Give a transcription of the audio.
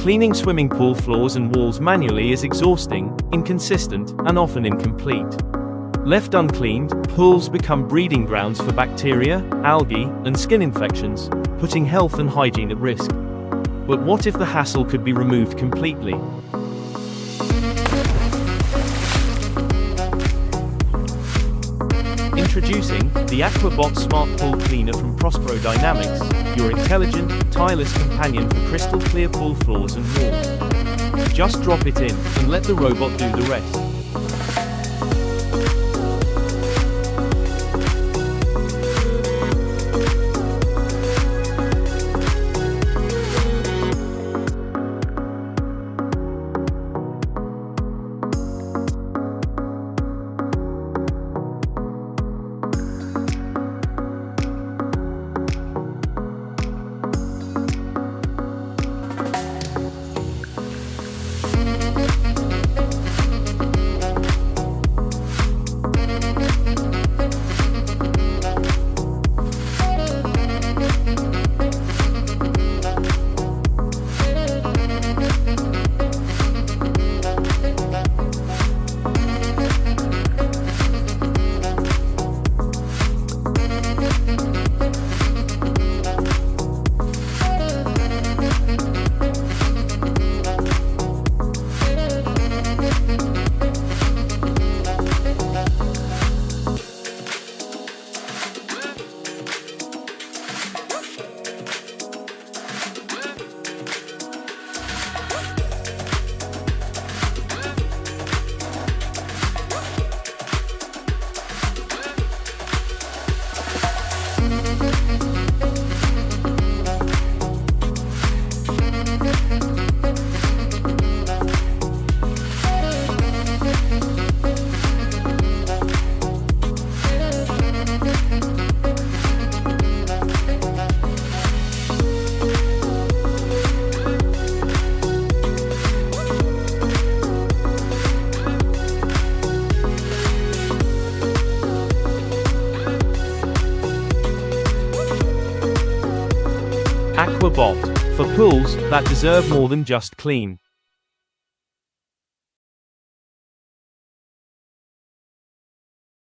Cleaning swimming pool floors and walls manually is exhausting, inconsistent, and often incomplete. Left uncleaned, pools become breeding grounds for bacteria, algae, and skin infections, putting health and hygiene at risk. But what if the hassle could be removed completely? Introducing the AquaBot Smart Pool Cleaner from ProsperoDynamics, your intelligent, tireless companion for crystal clear pool floors and walls. Just drop it in, and let the robot do the rest. AquaBot, for pools that deserve more than just clean.